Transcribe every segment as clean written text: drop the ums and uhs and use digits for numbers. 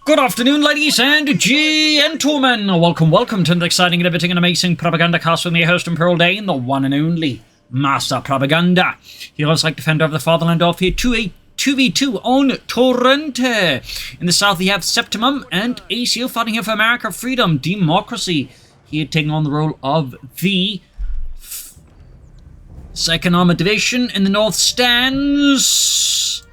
Good afternoon, ladies and gentlemen. Welcome to an exciting, innovating, and amazing Propagandacast with me, host and Pearl Dane, the one and only Master Propaganda. Heroes like defender of the fatherland off here to a 2v2 on Torrente. In the south, we have Septimum and Aceo fighting here for America, freedom, democracy. Here taking on the role of the 2nd Armored Division. In the north stands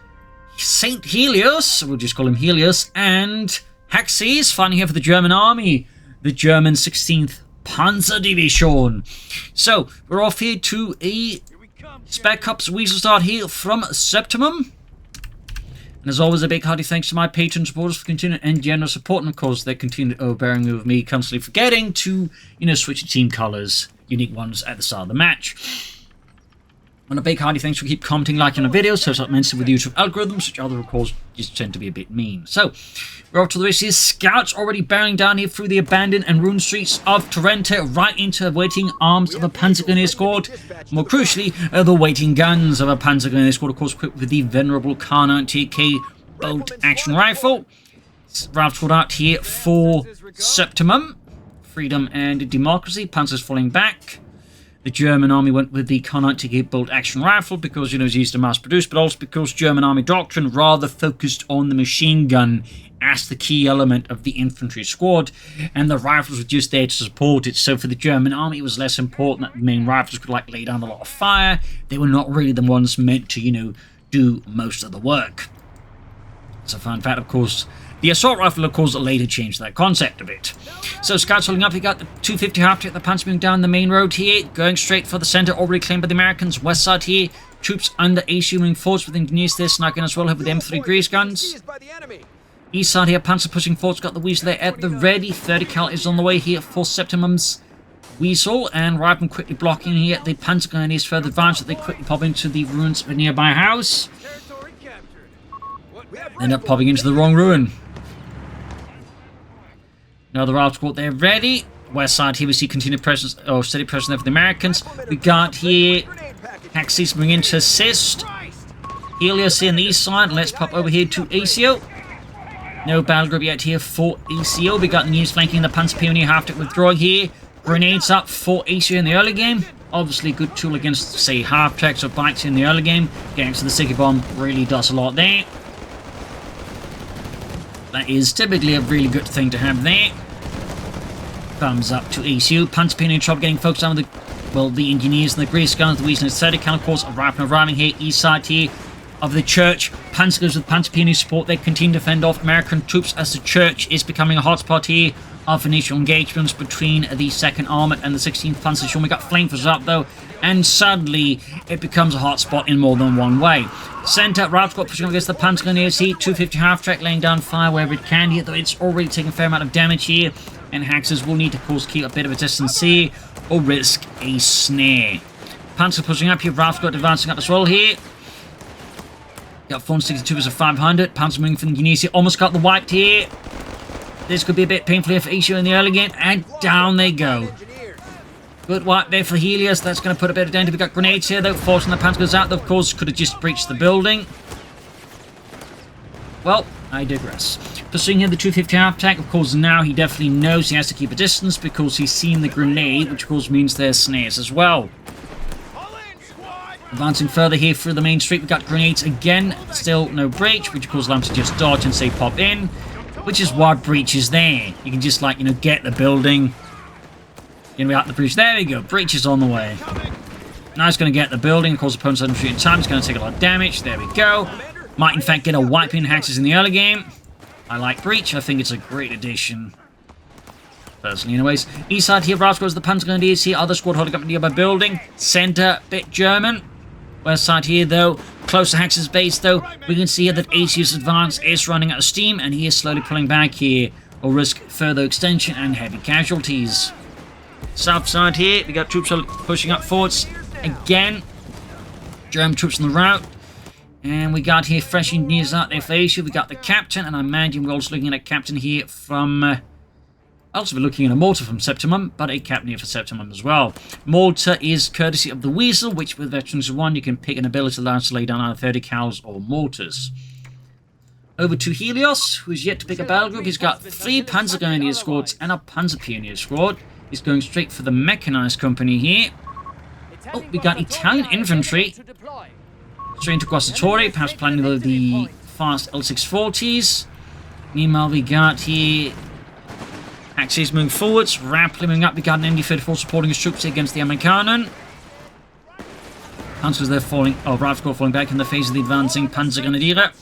St. Helios, we'll just call him Helios, and Haxses fighting here for the German army, the German 16th Panzer Division. So, we're off here to a Spec Ops Weasel start here from Septimum. And as always, a big hearty thanks to my patron supporters for continuing and generous support, and of course, they continue bearing with me, constantly forgetting to, switch to team colours, unique ones at the start of the match. And a big hearty thanks for keep commenting, liking the videos, so it's not mentioned with YouTube algorithms, which other, of course, just tend to be a bit mean. So, we're off to the races. Scouts already bearing down here through the abandoned and ruined streets of Torrente, right into the waiting arms of a Panzer Grenadier squad. More crucially, the waiting guns of a Panzer Grenadier squad, of course, equipped with the venerable CoH3 bolt action rifle. Ralph squad out here for Septimum, freedom and democracy. Panzer's falling back. The German army went with the CoH3 bolt action rifle because, it's easy to mass produce, but also because German army doctrine rather focused on the machine gun as the key element of the infantry squad, and the rifles were just there to support it. So for the German army, it was less important that the main rifles could lay down a lot of fire. They were not really the ones meant to, do most of the work. It's a fun fact, of course. The assault rifle, of course, later changed that concept a bit. So scouts holding up, you got the 250 half-track, the Panzer moving down the main road here, going straight for the center, already claimed by the Americans. West side here, troops under Aceo moving forwards with engineers there, sniping as well, with the M3 grease guns. East side here, Panzer pushing forwards, got the Weasel there at the ready. 30 cal is on the way here for Septimum's Weasel, and Rifleman quickly blocking here. The Panzer Grenadiers further advance, that they quickly pop into the ruins of a nearby house. End up popping into the wrong ruin. Now the Ralph squad there ready. West side here we see continued presence, steady presence there for the Americans. We got here Haxses bring in to assist. Helios here on the east side. Let's pop over here to Aceo. No battle group yet here for Aceo. We got the news flanking the Panzer Pioneer half-track withdrawing here. Grenades up for Aceo in the early game. Obviously a good tool against, say, half-tracks or bikes in the early game. Getting to the sticky bomb really does a lot there. That is typically a really good thing to have there. Thumbs up to Aceo. Panzer Pioneer trouble getting focused on the engineers and the grease guns. The Weasel is 30 cal, of course, arriving here, east side here of the church. Panzer goes with Panzer Pioneer support. They continue to fend off American troops as the church is becoming a hotspot here of initial engagements between the 2nd Armored and the 16th Panzer Division. We got flamethrowers up though, and suddenly it becomes a hotspot in more than one way. Center, Ralph squad pushing up against the Panzer Grenadiers here. 250 half-track laying down fire wherever it can here, though it's already taking a fair amount of damage here. And Haxses will need to, of course, keep a bit of a distance here or risk a snare. Panzer pushing up here. Ralph squad advancing up as well here. Got 462 versus 500. Panzer moving from the engineers here. Almost got the wiped here. This could be a bit painful here for Aceo in the early game. And down they go. Good wipe there for Helios. That's going to put a bit of danger. We've got grenades here, though. Forcing the Panzer goes out, though, of course, could have just breached the building. Well, I digress. Pursuing here the 250 half-track, of course, now he definitely knows he has to keep a distance because he's seen the grenade, which of course means there's snares as well. Advancing further here through the main street, we've got grenades again. Still no breach, which of course allows him to just dodge and say pop in, which is why breach is there. You can just, get the building. We got the breach. There we go. Breach is on the way. Now he's going to get the building. Of course, opponent's under shooting time. He's going to take a lot of damage. There we go. Might, in fact, get a wipe in Haxses in the early game. I like breach. I think it's a great addition. Personally, anyways. East side here, Ralph goes the Panzer Grenadiers here. Other squad holding up a nearby building. Center, bit German. West side here, though. Close to Haxses' base, though. We can see here that Aceo's advance is running out of steam, and he is slowly pulling back here. Or risk further extension and heavy casualties. South side here, we got troops pushing up forwards again. German troops on the route. And we got here fresh engineers out there for Aceo. We got the captain, and I imagine we're also looking at a captain here from... also, we're looking at a mortar from Septimum, but a captain here for Septimum as well. Mortar is courtesy of the Weasel, which with Veterans 1 you can pick an ability that allows to lay down either 30 cals or mortars. Over to Helios, who's yet to pick a battle group. He's got 3 Panzer Grenadier squads and a Panzer Pioneer squad. He's going straight for the mechanized company here. Oh, we got Italian infantry. Straight into Torrente, perhaps planning the fast L640s. Meanwhile, we got here Haxses moving forwards, rapidly moving up. We got an MD-34 supporting his troops against the Amerikanen. Panzers they're falling, Rifle falling back in the face of the advancing Panzer Grenadier.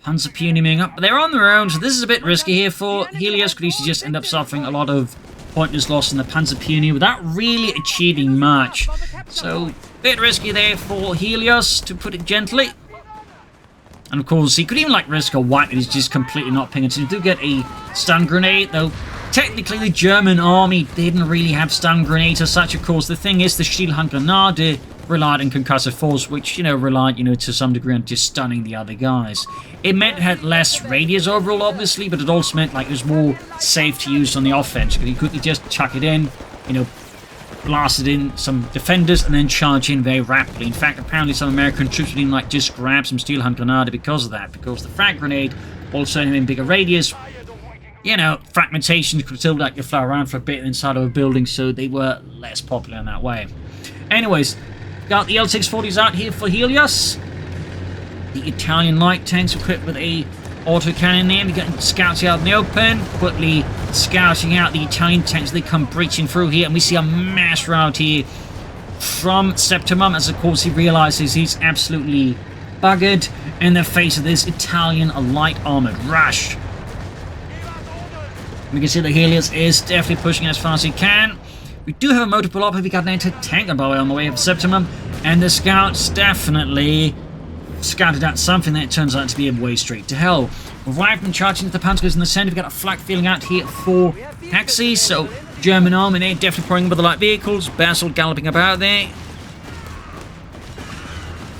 Panzer Pioneer moving up, but they're on their own, so this is a bit risky here for Helios. Could easily just end up suffering a lot of pointless loss in the Panzer Pioneer without really achieving much. So, a bit risky there for Helios, to put it gently. And of course, he could even risk a wipe, and he's just completely not paying attention. You do get a stun grenade, though technically the German army didn't really have stun grenades as such. Of course, the thing is, the Stielhandgrenade relied on concussive force, which, relied, to some degree on just stunning the other guys. It meant it had less radius overall, obviously, but it also meant, it was more safe to use on the offense, because you couldn't just chuck it in, blasted in some defenders and then charge in very rapidly. In fact, apparently some American troops would even just grab some Stielhandgrenade because of that, because the frag grenade also having bigger radius, fragmentation could still you fly around for a bit inside of a building, so they were less popular in that way. Anyways, got the L640s out here for Helios. The Italian light tanks equipped with a autocannon there. We're getting scouts out in the open, quickly scouting out the Italian tanks. They come breaching through here, and we see a mass rout here from Septimum, as of course he realizes he's absolutely buggered in the face of this Italian light armored rush. We can see that Helios is definitely pushing as fast as he can. We do have a motor pull up, we got an anti-tank by the way on the way of Septimum, and the scouts definitely scouted out something that turns out to be a way straight to hell. Arrived and charging into the Panzers in the center. We've got a flak feeling out here for Haxses, so German army, they're definitely pouring with the light vehicles. Basil galloping about there.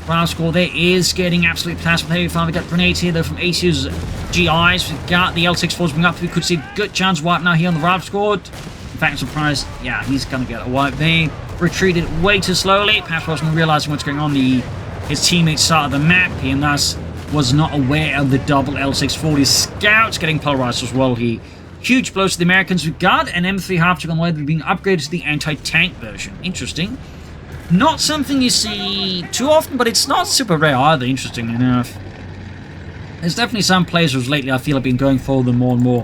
Ground score there is getting absolutely plasmed with heavy fire. We've got grenades here though from Aceo's GIs. We've got the L640s moving up. We could see a good chance wipe now here on the Rifle squad. In fact, I'm surprised, yeah, he's going to get a wipe there. Retreated way too slowly. Perhaps wasn't realizing what's going on. His teammates started the map here, and thus was not aware of the double L640 scouts getting polarized as well here. Huge blows to the Americans. We've got an M3 half-track on the way that being upgraded to the anti-tank version. Interesting. Not something you see too often, but it's not super rare either, interestingly enough. There's definitely some players who lately I feel have been going for them more and more.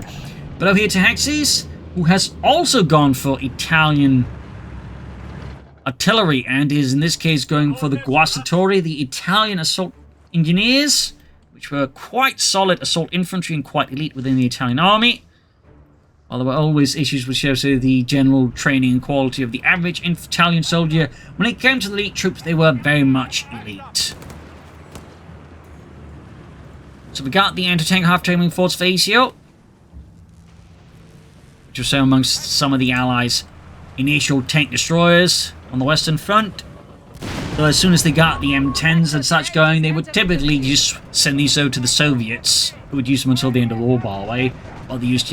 But over here to Haxses, who has also gone for Italian artillery, and is in this case going for the Guastatori, the Italian assault engineers, which were quite solid assault infantry and quite elite within the Italian army. While there were always issues with the general training and quality of the average Italian soldier, when it came to the elite troops, they were very much elite. So we got the anti-tank half-training force for Aceo, which was so amongst some of the Allies' initial tank destroyers on the Western Front. So as soon as they got the M10s and such going, they would typically just send these over to the Soviets, who would use them until the end of the war, by the way, while they used,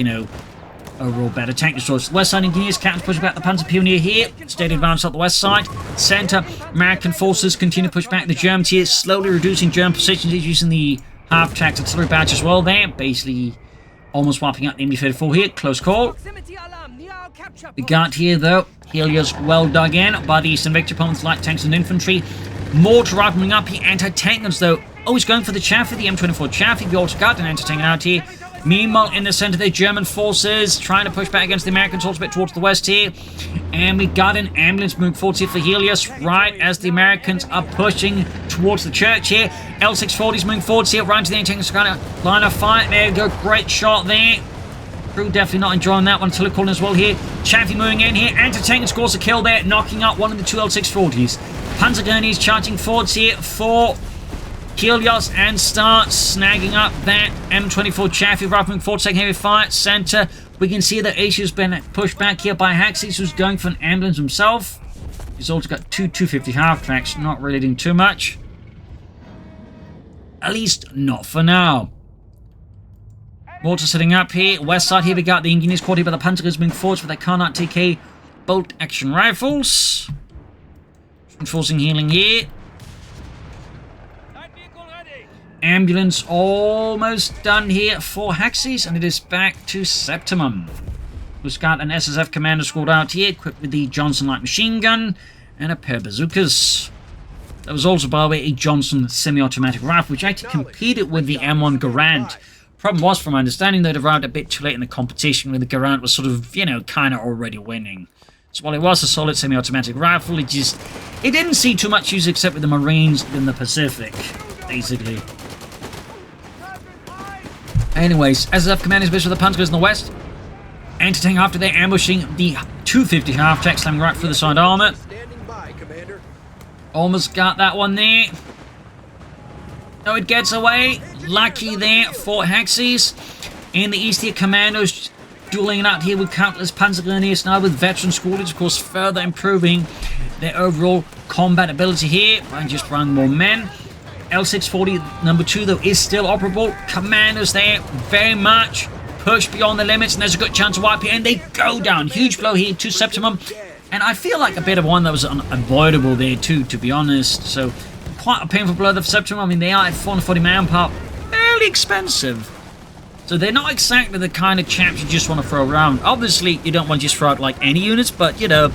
overall better tank destroyers. West side engineers, captains pushing back the Panzer Pioneer here. Steady advance up the west side. Center, American forces continue to push back the Germans here, slowly reducing German positions using the half-track artillery badge as well there. Basically, almost wiping out the MD-34 here. Close call. We got here, though, Helios well dug in by the Eastern Victory opponents, light tanks and infantry. Mortar rifling up here. Anti-tank guns, though. Oh, he's going for the Chaffee, the M24 Chaffee. We also got an anti-tank out here. Meanwhile, in the center, the German forces trying to push back against the Americans, also a bit towards the west here. And we got an ambulance moving forward here for Helios, right as the Americans are pushing towards the church here. L640s moving forward here, right into the anti-tank line of fire. There we go, great shot there. Crew definitely not enjoying that one. Telecalling as well here. Chaffee moving in here. Anti-tank scores a kill there, knocking out one of the two L640s. Panzer Gurneys charging forwards here for Helios and starts snagging up that M24 Chaffee rifle forward, taking heavy fire at center. We can see that Aceo's been pushed back here by Haxses, who's going for an ambulance himself. He's also got two 250 half-tracks, not really doing too much. At least not for now. Mortar setting up here. West side here we got the engineers caught here by the Panzers moving forwards with their Carnot TK bolt action rifles. Enforcing healing here. ambulance almost done here for Haxses, and it is back to Septimum. We've got an SSF commander squad out here, equipped with the Johnson light machine gun and a pair of bazookas. There was also, by the way, a Johnson semi-automatic rifle, which actually competed with the M1 Garand. Problem was, from my understanding, they'd arrived a bit too late in the competition, where the Garand was sort of, you know, kind of already winning. So while it was a solid semi-automatic rifle, it didn't see too much use except with the Marines in the Pacific, basically. Anyways, SSF commanders based with the Panzers in the west. Anti-tank after they're ambushing the 250 half-track, slamming right through the side armor. Almost got that one there. No, it gets away. Lucky there for Haxses. In the east here, commandos dueling it out here with countless Panzergrenadiers now with veteran squadrons, of course, further improving their overall combat ability here by just running more men. L640 number 2 though is still operable. Commandos there very much push beyond the limits, and there's a good chance of wipe here, and they go down. Huge blow here to Septimum, and I feel like a bit of one that was unavoidable there too, to be honest. So quite a painful blow for Septimum. I mean, they are at 440 manpower, fairly expensive. So they're not exactly the kind of chaps you just want to throw around. Obviously, you don't want to just throw out like any units, but you know,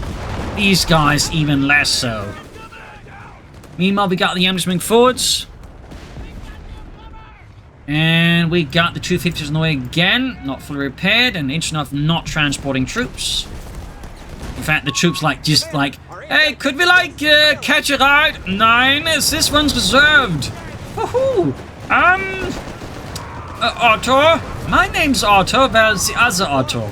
these guys even less so. Meanwhile, we got the ambulance moving forwards. And we got the 250s on the way again, not fully repaired, and interesting enough, not transporting troops. In fact, the troops just like, hey, could we catch a ride? Nine, this one's reserved. Woohoo! Otto? My name's Otto, there's the other Otto.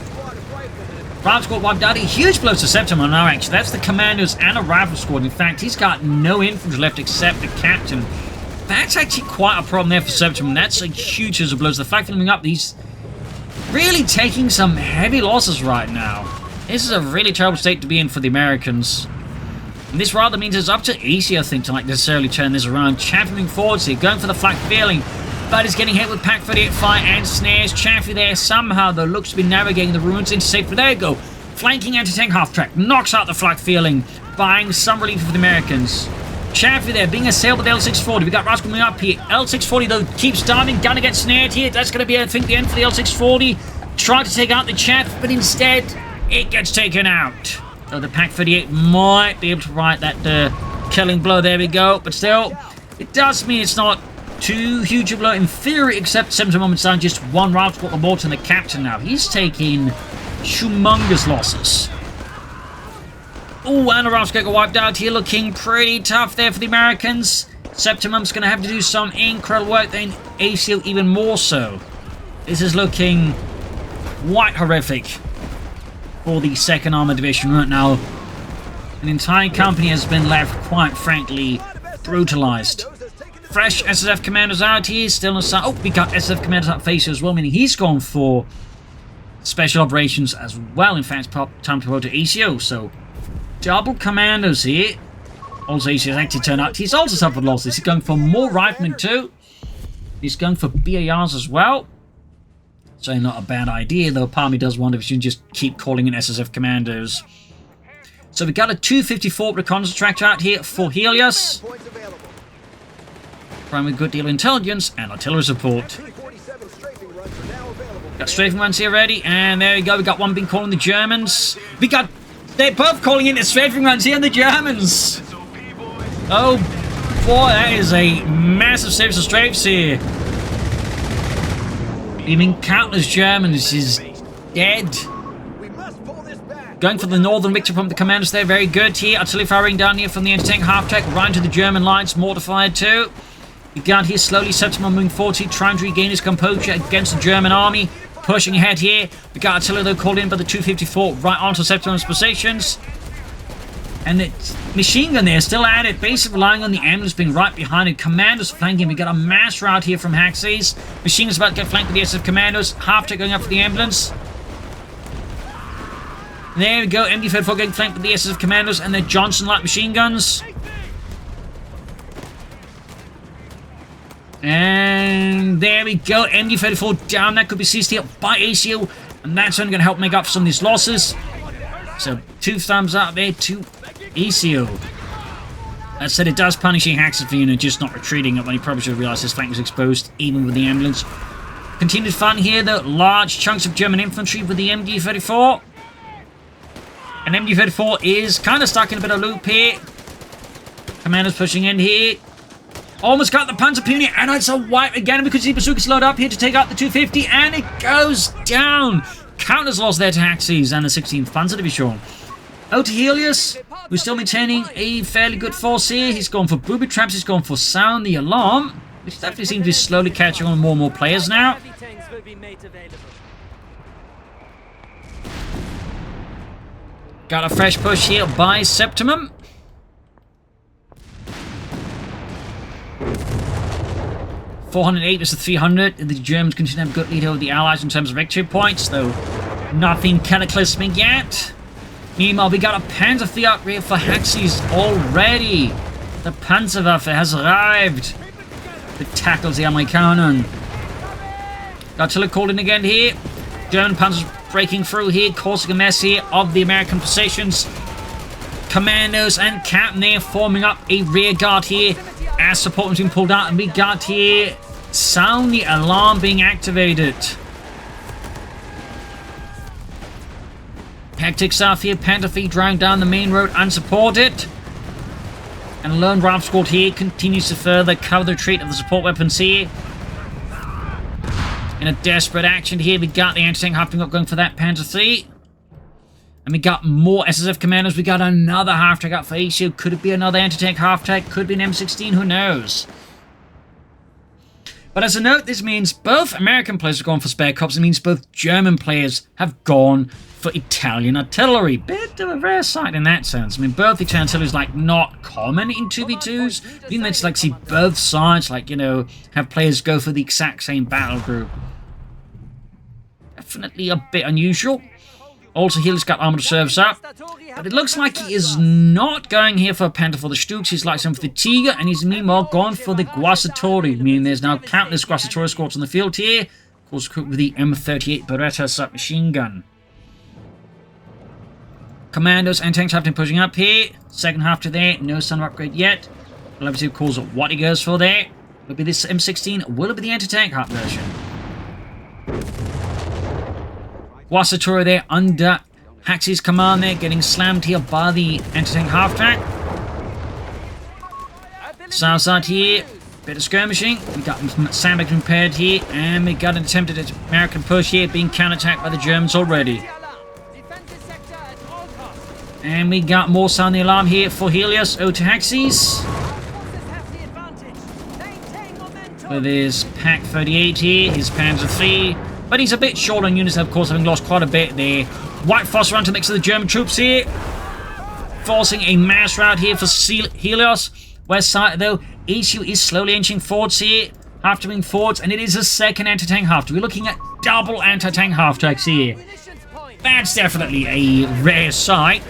Rifle squad wiped out. A huge blow to Septimum now, actually. That's the commandos and a rifle squad. In fact, he's got no infantry left except the captain. That's actually quite a problem there for Septimum. That's a huge series of blows. The fact filming up, he's really taking some heavy losses right now. This is a really terrible state to be in for the Americans. And this rather means it's up to Aceo, I think, to necessarily turn this around. Chaffee forwards here, going for the flak feeling, but is getting hit with Pack 38 fire and snares. Chaffee there somehow, though, looks to be navigating the ruins into safety. There you go. Flanking anti-tank half-track, knocks out the flak feeling, buying some relief for the Americans. Chaffee there, being assailed with L640. We got Rascal coming up here. L640, though, keeps diving. Gonna get snared here. That's going to be, I think, the end for the L640. Try to take out the Chaff, but instead, it gets taken out. So the Pack 38 might be able to write that killing blow. There we go. But still, it does mean it's not too huge a blow in theory, except 70 moments down, just one route squad on board, and the captain now. He's taking humongous losses. Oh, and a route squad got wiped out here, looking pretty tough there for the Americans. Septimum's going to have to do some incredible work, then Aceo even more so. This is looking quite horrific for the 2nd Armored Division right now. An entire company has been left, quite frankly, brutalized. Fresh SSF commanders out here, still on the side. Oh, we got SSF commanders out face as well, meaning he's gone for special operations as well. In fact, it's time to go to Aceo, so double commandos here. Also, Aceo has actually turned out. He's also suffered losses. He's going for more riflemen too. He's going for BARs as well. So not a bad idea, though part of me does wonder if you should just keep calling in SSF commandos. So we got a 254 reconnaissance tractor out here for Helios. Prime with a good deal of intelligence and artillery support. Got strafing runs here ready, and there we go. We got one being calling the Germans. They're both calling in the strafing runs here, the Germans. Oh boy, that is a massive series of strafes here. Leaving countless Germans is dead. Going for the northern victory from the commanders there, very good here. Artillery firing down here from the anti-tank half-track, right into the German lines, mortified too. You got here slowly, Septimum moving forward here, trying to regain his composure against the German army. Pushing ahead here. We got artillery though called in by the 254 right onto Septimum's positions. And the machine gun there still at it, basically relying on the ambulance being right behind it. Commandos flanking. We got a mass rout here from Haxses. Machine is about to get flanked with the SF commandos. Half-track going up for the ambulance. There we go. MD-34 getting flanked with the SF commandos and their Johnson light machine guns. And there we go. MD-34 down. That could be seized here by Aceo. And that's only going to help make up for some of these losses. So 2 thumbs up there to Aceo. That said, it does punish Haxses for, just not retreating when he probably should have realised his flank was exposed, even with the ambulance. Continued fun here, though. Large chunks of German infantry with the MG-34. And MG-34 is kind of stuck in a bit of loop here. Commander's pushing in here. Almost got the Panzerpionier, and it's a wipe again because the bazookas load up here to take out the 250, and it goes down. Countless loss there to Haxses and the 16th Panzer Division. Out to Helios, who's still maintaining a fairly good force here. He's gone for booby traps, he's gone for sound the alarm, which definitely seems to be slowly catching on more and more players now. Got a fresh push here by Septimum. .408 versus 300. The Germans continue to have a good lead over the Allies in terms of victory points, though nothing cataclysmic yet. Meanwhile, we got a Panzerfleet upgrade for Haxses already. The Panzerwaffe has arrived. It tackles the Amerikaner. Artillery called in again here. German Panzers breaking through here, causing a mess here of the American positions. Commandos and Captain there forming up a rear guard here as support has been pulled out, and we got here sound the alarm being activated. Hectic south here, Panzerfleet driving down the main road unsupported. And a lone Raaf squad here continues to further cover the retreat of the support weapons here. In a desperate action here, we got the anti-tank hopping up going for that Panzerfleet. And we got more SSF commandos. We got another half-track up for Aceo. Could it be another anti-tank half-track? Could be an M16, who knows? But as a note, this means both American players have gone for spare cops. It means both German players have gone for Italian artillery. Bit of a rare sight in that sense. I mean, both Italian artillery is like not common in 2v2s. I think let's like see both sides, like, have players go for the exact same battle group. Definitely a bit unusual. Also, Helios got armored reserves up, but it looks like he is not going here for a Panther for the Stooks. He's like some for the Tiger, and he's meanwhile gone for the Guasatori, meaning there's now countless Guasatori squads on the field here. Of course, equipped with the M38 Beretta submachine gun. Commandos and tanks have been pushing up here. Second half to there, no sign of upgrade yet. We'll have to see, of course, what he goes for there. Will it be this M16? Will it be the anti-tank hub version? Guasatori there under Haxses' command there, getting slammed here by the anti-tank half-track. South side here, bit of skirmishing. We got sandbags repaired here, and we got an attempted American push here, being counterattacked by the Germans already. And we got more sound the alarm here for Helios. Out to Haxses with his Pak 38 here, his Panzer III. But he's a bit short on units, of course, having lost quite a bit there. White Foss around to mix with the German troops here. Forcing a mass rout here for Helios. West side, though, Aceo is slowly inching forwards here. Half wing forwards, and it is a second anti-tank half. We're looking at double anti-tank half-tracks here. That's definitely a rare sight.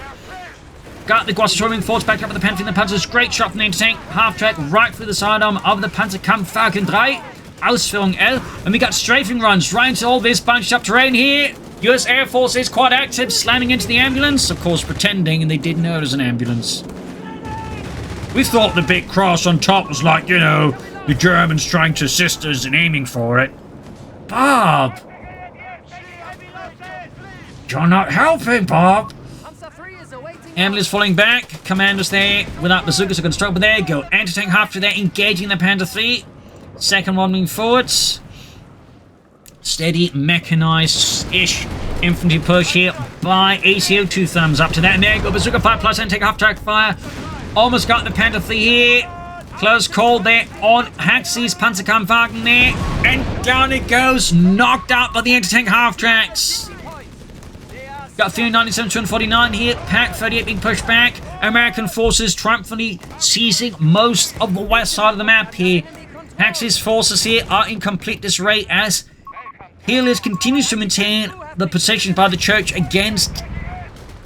Got the Guasatori wing forwards back up with the Panzer and the Panzer's great shot from the anti-tank half-track right through the sidearm of the Panzerkampf Falcon 3. Ausführung L, and we got strafing runs right into all this bunched up terrain here. US Air Force is quite active, slamming into the ambulance, of course pretending, and they didn't know it was an ambulance. We thought the big cross on top was like, the Germans trying to assist us and aiming for it. Bob! You're not helping, Bob! Ambulance falling back, commandos there without bazookas are going to struggle, but there you go. Anti-tank half to there, engaging the Panther III. Second one moving forwards. Steady, mechanized-ish infantry push here by Aceo. 2 thumbs up to that. And there you go. Bazooka fire plus and take half-track fire. Almost got the Panther III here. Close call there on Haxses' Panzerkampfwagen there. And down it goes. Knocked out by the anti-tank half-tracks. Got 397, 249 here. Pak 38 being pushed back. American forces triumphantly seizing most of the west side of the map here. Haxses' forces here are in complete disarray as Helios continues to maintain the position by the church against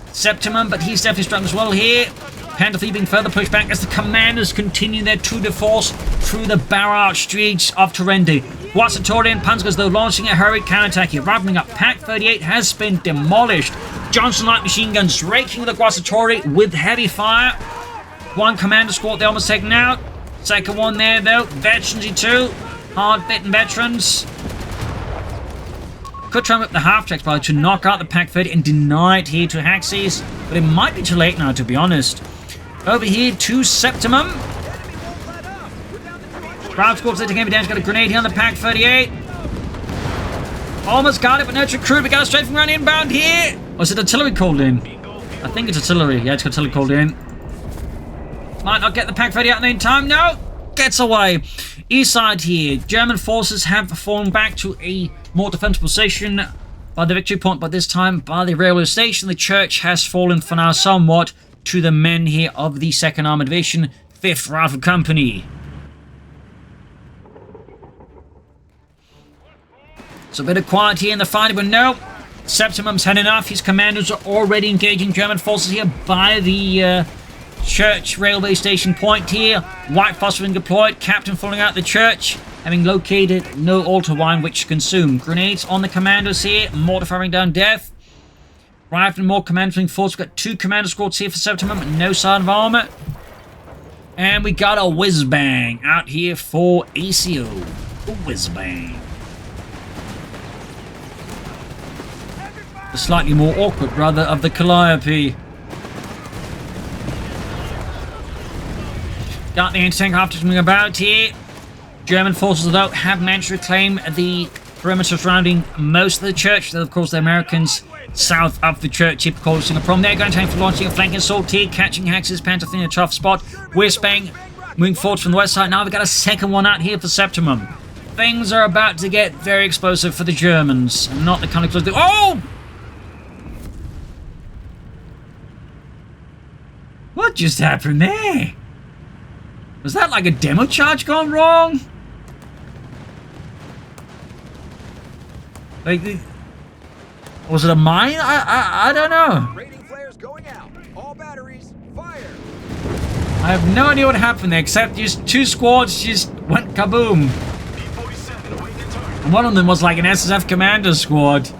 Septimum, but he's definitely struggling as well here. Panzerfleet being further pushed back as the commanders continue their tour de force through the barrage streets of Torrente. Guasatori and Panzers, though, launching a hurried counterattack here. Ramping up, Pak 38 has been demolished. Johnson light machine guns raking the Guasatori with heavy fire. One commander squad, they're almost taken out. Second one there, though. Veterans too. Hard-bitten veterans. Could try and whip the half-tracks by to knock out the Pack 30 and deny it here to Haxses. But it might be too late now, to be honest. Over here to Septimum. Ground squads taking heavy damage. Got a grenade here on the Pack 38. Almost got it, but no recruit. We got a strafing run inbound here. Or is it artillery called in? I think it's artillery. Yeah, it's artillery called in. Might not get the Pack 30 out in time. No! Gets away. East side here. German forces have fallen back to a more defensive position by the victory point, but this time by the railway station. The church has fallen for now somewhat to the men here of the 2nd Armored Division, 5th Rifle Company. So a bit of quiet here in the fighting, but no. Septimum's had enough. His commanders are already engaging German forces here by the church railway station point here. White phosphorus deployed. Captain falling out the church, having located no altar wine which to consume. Grenades on the commandos here. Mortar firing down death. Rifle and more commanders being forced. We've got 2 commander squads here for Septimum. No sign of armor. And we got a whiz-bang out here for Aceo. A whiz-bang. The slightly more awkward brother of the Calliope. Got the anti-tank after moving about here. German forces, though, have managed to reclaim the perimeter surrounding most of the church. Though, of course, the Americans south of the church here causing a problem. They're going to for launching a flanking assault here, catching Haxses, Panther in a tough spot. Whiz-bang, moving forward from the west side. Now we've got a second one out here for Septimum. Things are about to get very explosive for the Germans. Not the kind of explosive. Oh! What just happened there? Was that like a demo charge gone wrong? Like, was it a mine? I don't know. Rating flares going out. All batteries fire. I have no idea what happened there, except just 2 squads just went kaboom. And one of them was like an SSF commander squad.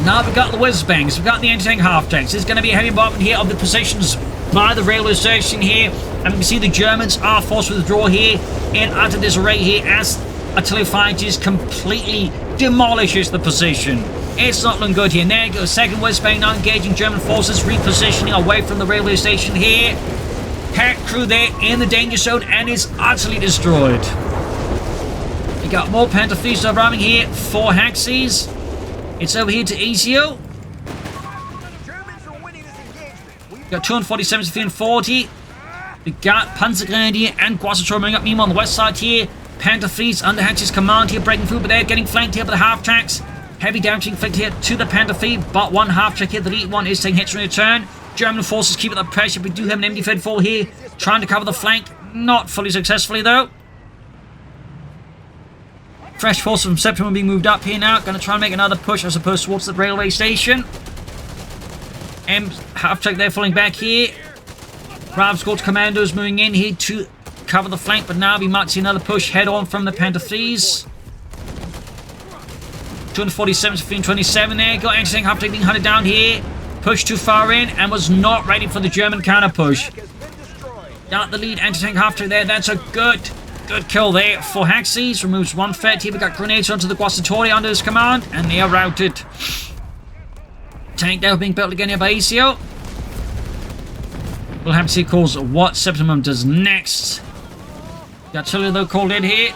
Now we've got the whiz-bangs, we've got the anti-tank half-tanks. There's going to be a heavy bombardment here of the positions by the railway station here. And we can see the Germans are forced to withdraw here in utter disarray here as artillery fire just completely demolishes the position. It's not looking good here. And there you go, second whiz-bang now engaging German forces, repositioning away from the railway station here. Hack crew there in the danger zone and is utterly destroyed. We got more Panther Fleets arriving here for Haxses. It's over here to Aceo. Got 247 to 340. We got Panzergrenadier and Guassator moving up. Meanwhile, on the west side here, Panther Fleets under Haxses' command here, breaking through, but they're getting flanked here by the half-tracks. Heavy damage inflicted here to the Panther Fleet, but one half-track here, the elite one, is taking hits in return. German forces keep up the pressure. We do have an empty fed fall here, trying to cover the flank. Not fully successfully, though. Fresh forces from Septimum being moved up here now. Going to try and make another push, I suppose, towards the railway station. And half-track there falling back here. Rav Squad's commandos moving in here to cover the flank, but now we might see another push head-on from the Panther Fleets. 247 to 327 there. Got anti-tank half-track being hunted down here. Pushed too far in and was not ready for the German counter-push. Got the lead anti-tank half-track there. That's a good kill there for Haxses. Removes one threat here. We got grenades onto the Guassatori under his command, and they are routed. Tank now being built again here by Aceo. We'll have to see, of course, what Septimum does next. Got artillery though called in here.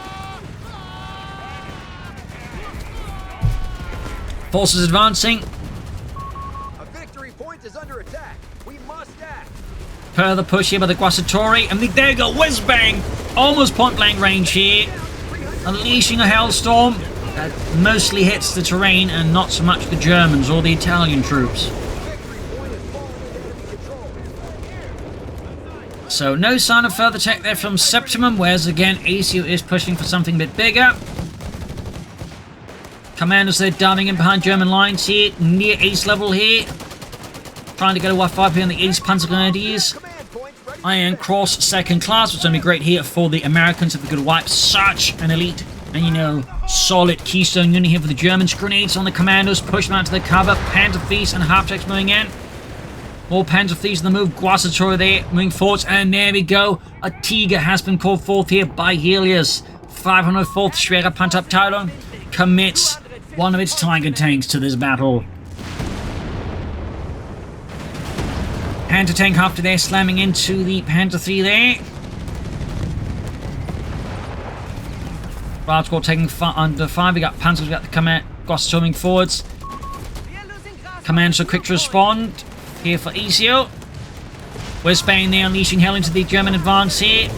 Forces advancing. A victory point is under attack. We must act. Further push here by the Guassatori, and there you go, whiz-bang! Almost point-blank range here. Unleashing a hellstorm that mostly hits the terrain and not so much the Germans or the Italian troops. So no sign of further tech there from Septimum, whereas again Aceo is pushing for something a bit bigger. Commanders there diving in behind German lines here, near ace level here. Trying to get a Wi-Fi here on the East Panzergrenadiers. Iron Cross second class, which is going to be great here for the Americans if we could wipe such an elite and, you know, solid keystone unit here for the Germans. Grenades on the commandos, push them out to the cover. Panther Fleets and half-tracks moving in. More Panzer Thieves on the move. Guasatori there, moving forwards. And there we go. A Tiger has been called forth here by Helios. 504th Schwere Panzerabteilung commits one of its Tiger tanks to this battle. Panther tank after there, slamming into the Panther 3 there. Guard squad taking under 5. We got Panzers, we got the command. Guasatori moving forwards. Commands are quick to respond. Here for Aceo. Whizbang there unleashing hell into the German advance here.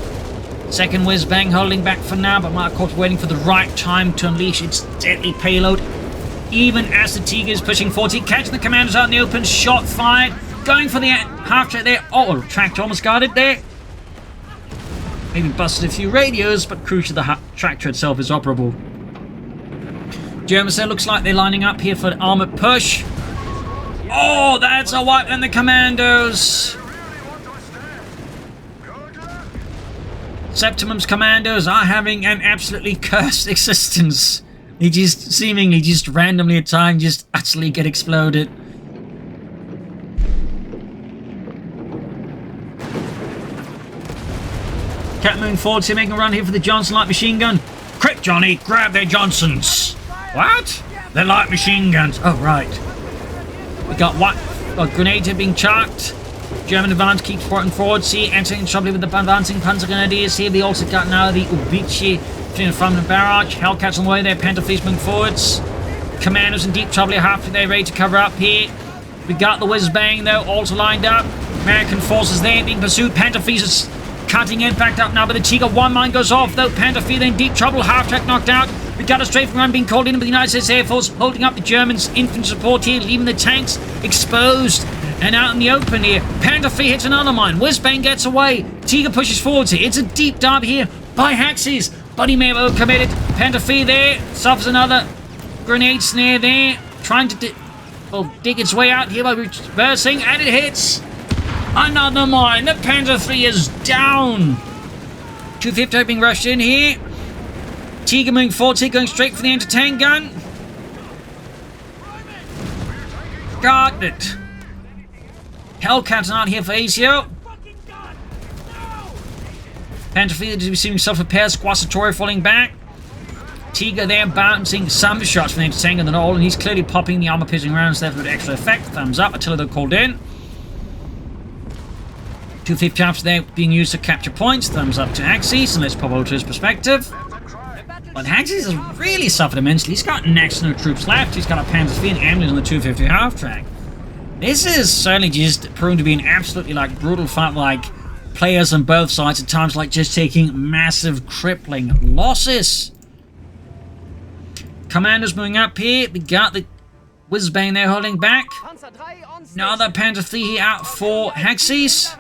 Second Whizbang holding back for now, but Mark Corps waiting for the right time to unleash its deadly payload. Even as the Tiger is pushing forward, catching the commanders out in the open, shot fired. Going for the half track there. Oh, tractor almost got it there. Maybe busted a few radios, but crucial the tractor itself is operable. Germans there looks like they're lining up here for an armored push. Oh, that's a wipe and the commandos. Septimum's commandos are having an absolutely cursed existence. They just seemingly just randomly at times just utterly get exploded. Cat moving forward here, making a run here for the Johnson light machine gun. Quick, Johnny, grab their Johnsons. What? They're light machine guns. Oh, right. We got what? A grenade being chucked. German advance keeps porting forward. See, entering trouble with the advancing Panzer Grenadiers here. We also got now the Ubici from the barrage. Hellcats on the way there. Panther Fleets moving forwards. Commandos in deep trouble here. Half they're ready to cover up here. We got the Whizbang though, also lined up. American forces there being pursued. Panther Fleets is cutting in, backed up now, but the Tiger. One mine goes off though. Panther Fleet in deep trouble. Half track knocked out. We got a strafing run being called in by the United States Air Force, holding up the Germans' infantry support here, leaving the tanks exposed and out in the open here. Panther Fleet hits another mine. Whizbang gets away. Tiger pushes forward here. It's a deep dive here by Haxses, but he may have overcommitted. Panther Fleet there suffers another grenade snare there, trying to dig its way out here by reversing, and it hits another mine. The Panther Fleet is down. 250 being rushed in here. Tiger moving forward here, going straight for the anti-tank gun. Got it. Hellcats not here for Aceo. Panther Fleet is receiving self-repairs. Guasatori falling back. Tiger there bouncing some shots from the anti-tank in the knoll, and he's clearly popping the armor-piercing rounds there with extra effect. Thumbs up until they're called in. 250 after there being used to capture points. Thumbs up to Haxses, and let's pop over to his perspective. But Haxses has really suffered immensely. He's got next to no troops left. He's got a Panzer Fleet and ambulance on the 250 half track. This is certainly just proven to be an absolutely brutal fight. Players on both sides at times just taking massive crippling losses. Commanders moving up here. We got the Whizbang there holding back. Another Panther Fleet here out for Haxses.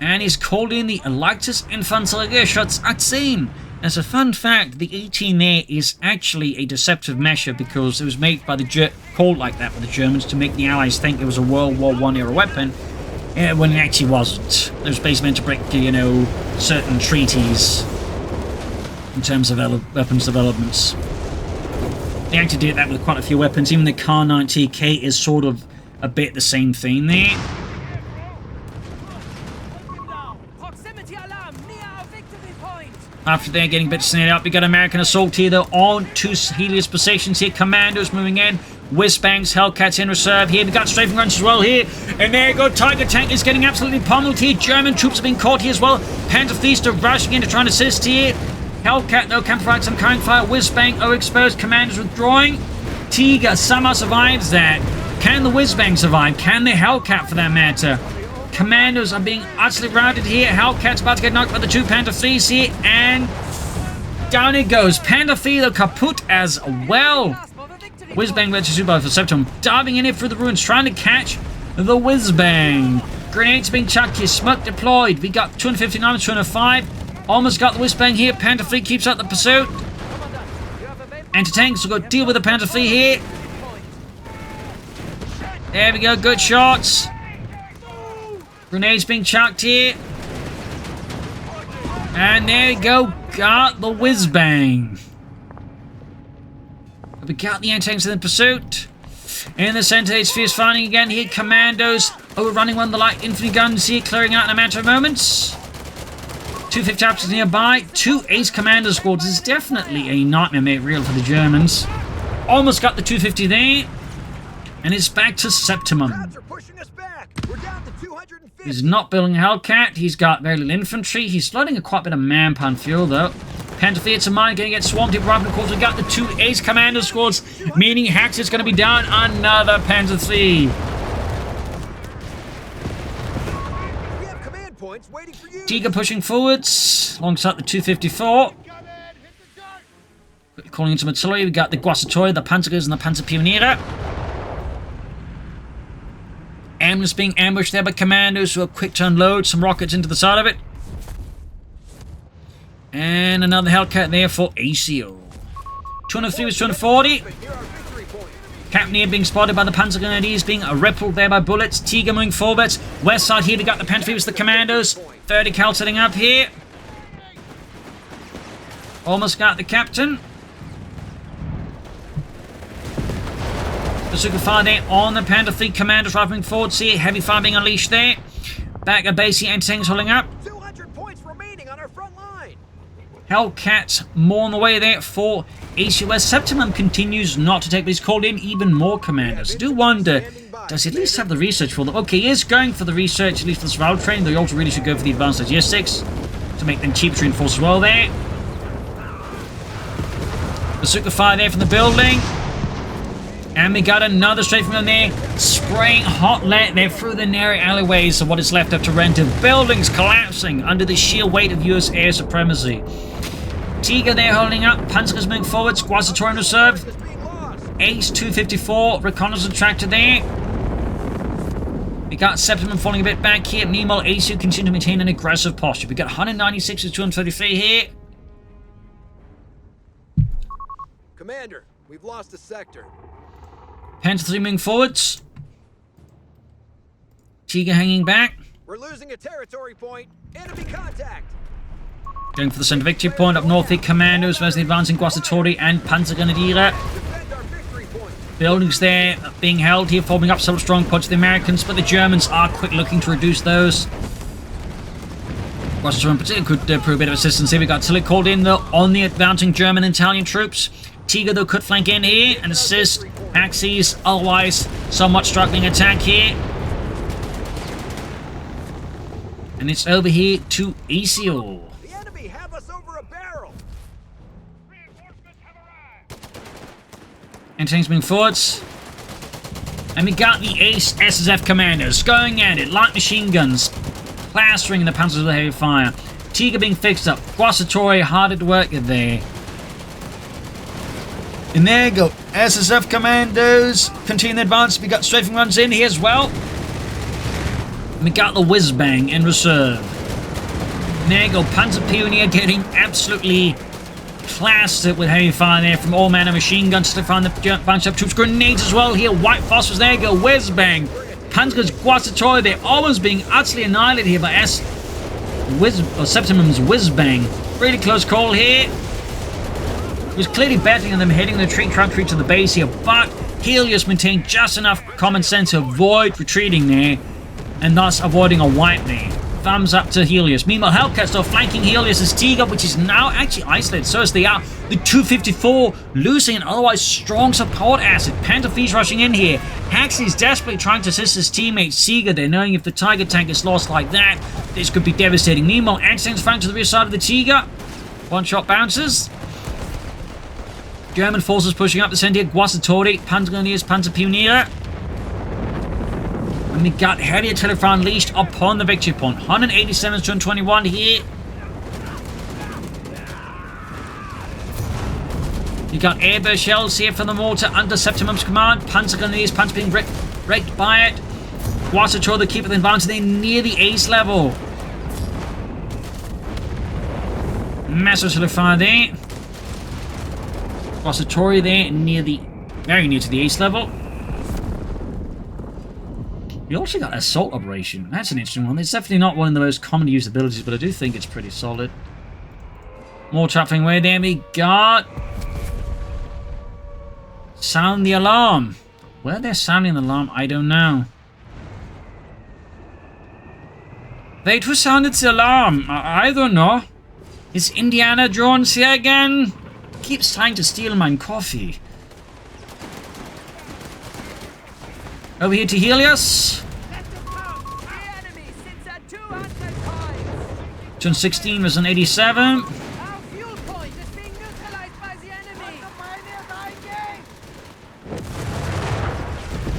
And he's called in the Elite Infantry shots at scene. As a fun fact, the 18 there is actually a deceptive measure because it was made by called like that by the Germans to make the Allies think it was a World War I era weapon, when it actually wasn't. It was basically meant to break, certain treaties in terms of weapons developments. They actually did that with quite a few weapons. Even the Kar-90K is sort of a bit the same thing there. After they're getting a bit snared up, we got American assault here though on to Helios positions here. Commandos moving in. Whizbangs, Hellcats in reserve here. We got strafing runs as well here. And there you go. Tiger tank is getting absolutely pummeled here. German troops have been caught here as well. Panther Fleet are rushing in to try and assist here. Hellcat though can provide some current fire. Whizbang overexposed. Commanders withdrawing. Tiger somehow survives that. Can the Whizbang survive? Can the Hellcat for that matter? Commandos are being utterly routed here. Hellcat's about to get knocked by the two Panther Fleets here, and down it goes. Panther Fleet kaput as well. Whizbang led to Super for Septimum, diving in it through the ruins, trying to catch the Whizbang. Grenades being chucked here, smoke deployed. We got 259 and 205. Almost got the Whizbang here. Panther Fleet keeps up the pursuit. Anti-tanks will go deal with the Panther Fleet here. There we go, good shots. Grenades being chucked here. And there you go. Got the Whizbang. We got the anti-tanks in the pursuit. In the center, it's fierce fighting again here. Commandos Overrunning one of the light infantry guns here, clearing out in a matter of moments. 250 Haxses nearby. 2 ace commander squads is definitely a nightmare made real for the Germans. Almost got the 250 there. And it's back to Septimum. He's not building a Hellcat. He's got very little infantry. He's flooding quite a bit of manpower fuel, though. Panther Fleets of mine going to get swamped here. Of course, we've got the 2 ace commander squads, meaning Haxses is going to be down another Panther Fleet. Tiger pushing forwards alongside the 254. Calling in some artillery. We've got the Guasatori, the Panzergers, and the Panzer Pioniere. Ambulance being ambushed there by commandos who are quick to unload some rockets into the side of it. And another Hellcat there for Aceo. 203 was 240. Captain here being spotted by the Panzer Grenadiers, being rippled there by bullets. Tiger moving forwards. West side here, we got the Panther with the commandos. 30 cal setting up here. Almost got the captain. Bazooka fire there on the Panther Fleet commandos driving forward. See heavy fire being unleashed there. Back at base here, anti-tanks holding up. 200 points remaining on our front line. Hellcat more on the way there for ACOS. Septimum continues not to take, but he's called in even more commanders. I do wonder, does he at least have the research for them? Okay, he is going for the research, at least for the survival training. They also really should go for the advanced logistics to make them cheap to reinforce as well there. Bazooka fire there from the building. And we got another straight from them there, spraying hot lead there through the narrow alleyways of what is left of Torrente. Buildings collapsing under the sheer weight of US air supremacy. Tiger there holding up, Panzergers moving forward, Guasatori in reserve. Ace 254, reconnaissance tractor there. We got Septimum falling a bit back here. Meanwhile, Aceo continue to maintain an aggressive posture. We got 196 to 233 here. Commander, we've lost a sector. Panther 3 moving forwards. Tiger hanging back. We're losing a territory point. Enemy contact. Going for the center victory point up north here. Commandos versus the advancing Guasatori and Panzer Grenadiere. Buildings there being held here, forming up several strong points for the Americans, but the Germans are quick looking to reduce those. Guasatori in particular could prove a bit of assistance here. We got artillery called in though on the advancing German and Italian troops. Tiger though could flank in here and assist Haxses, otherwise somewhat struggling attack here. And it's over here to Aceo. The enemy have us over a barrel. And things moving forwards. And we got the ace SSF commanders going at it. Light machine guns plastering the panzers with heavy fire. Tiger being fixed up. Guasatori hard at work there. And there you go. SSF commandos continue the advance. We got strafing runs in here as well. And we got the whiz bang in reserve. And there you go. Panzer Pioneer getting absolutely plastered with heavy fire there from all manner machine guns to find the bunch of troops. Grenades as well here. White phosphorus. There you go. Whiz bang. Panzer's Guasatori. They're almost being utterly annihilated here by Septimum's whiz bang. Really close call here. He was clearly betting on them hitting the trunk tree to the base here, but Helios maintained just enough common sense to avoid retreating there, and thus avoiding a wipe there. Thumbs up to Helios. Meanwhile, Hellcats are flanking Helios' Tiger, which is now actually isolated. So as they are. The 254 losing an otherwise strong support asset. Panther Fleet's rushing in here. Haxses is desperately trying to assist his teammate Tiger there, knowing if the Tiger tank is lost like that, this could be devastating. Meanwhile, anti-tanks flank to the rear side of the Tiger. One shot bounces. German forces pushing up the center here. Guasatori, Panzer Grenadiers, Panzer Pioniere. And we got heavy artillery fire unleashed upon the victory point. 187 to 221 here. You got airburst shells here from the mortar under Septimum's command. Panzer Grenadiers, Panzer being raked by it. Guasatori, the keeper of the advantage, they're near the ace level. Massive artillery fire there. Guasatori there, very near to the ace level. We also got Assault Operation. That's an interesting one. It's definitely not one of the most commonly used abilities, but I do think it's pretty solid. More trapping way there. We got Sound the Alarm. Where they're sounding the alarm, I don't know. Wait, who sounded the alarm? I don't know. Is Indiana Jones here again? Keeps trying to steal my coffee. Over here to Helios. 216 was an 87.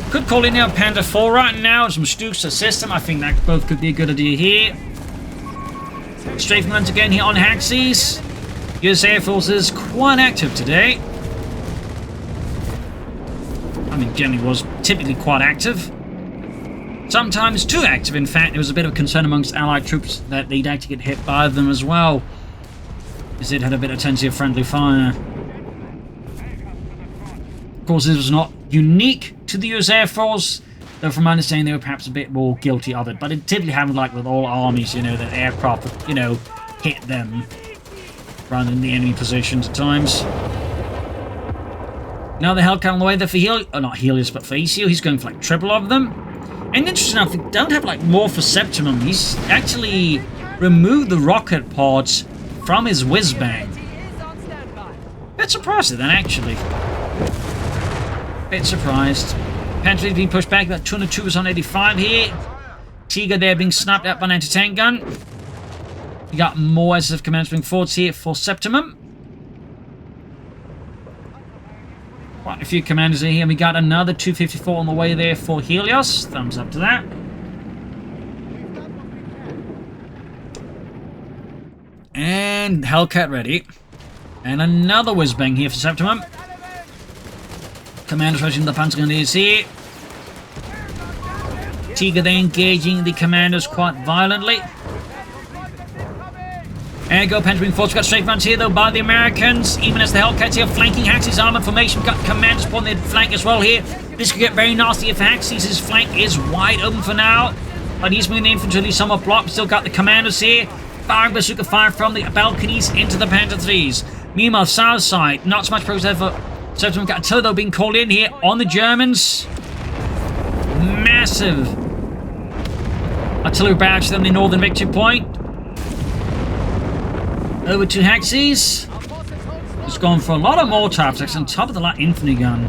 Could call in our Panda 4 right now. Some Stukes to system. I think that both could be a good idea here. Strafing runs again here on Haxses. US Air Force is quite active today. I mean, generally was typically quite active. Sometimes too active, in fact. There was a bit of concern amongst Allied troops that they'd actually get hit by them as well, as it had a bit of tendency of friendly fire. Of course, this was not unique to the US Air Force, though from my understanding they were perhaps a bit more guilty of it. But it typically happened like with all armies, you know, that aircraft would, you know, hit them rather than the enemy positions at times. Now the Hellcat on the way there for not Helios, but for Aceo. He's going for like triple of them. And interesting enough, they don't have like more for Septimum. He's actually removed the rocket pods from his whiz-bang. Bit surprised at that, actually. Bit surprised. Pantry being pushed back, about 202 was on 85 here. Tiger there being snapped up by an anti-tank gun. We got more SF commands being forwards here for Septimum. Quite a few commanders in here, and we got another 254 on the way there for Helios. Thumbs up to that. And Hellcat ready. And another whiz-bang here for Septimum. Commanders rushing the Panzergrenadiers here. Tiger there engaging the commanders quite violently. And go Panther force. We've got straight runs here though by the Americans, even as the Hellcats here flanking Haxses' armored formation. We've got commanders upon their flank as well here. This could get very nasty if Haxses' his flank is wide open for now. But he's moving the infantry somewhat blocked. Still got the commanders here. Firing bazooka fire from the balconies into the Panther 3s. Meanwhile, south side, not so much progress for Septimum. Got artillery though being called in here on the Germans. Massive artillery barrage from the northern victory point. Over to Haxses. He's gone for a lot of mortar attacks on top of the light infantry gun.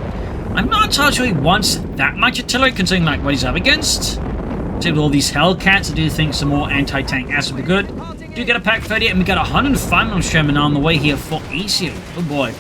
I'm not entirely sure he wants that much artillery, considering like what he's up against. With all these Hellcats, I do think some more anti-tank acid would be good. Do get a pack 30, and we got 105 Sherman on the way here for Aceo. Oh boy.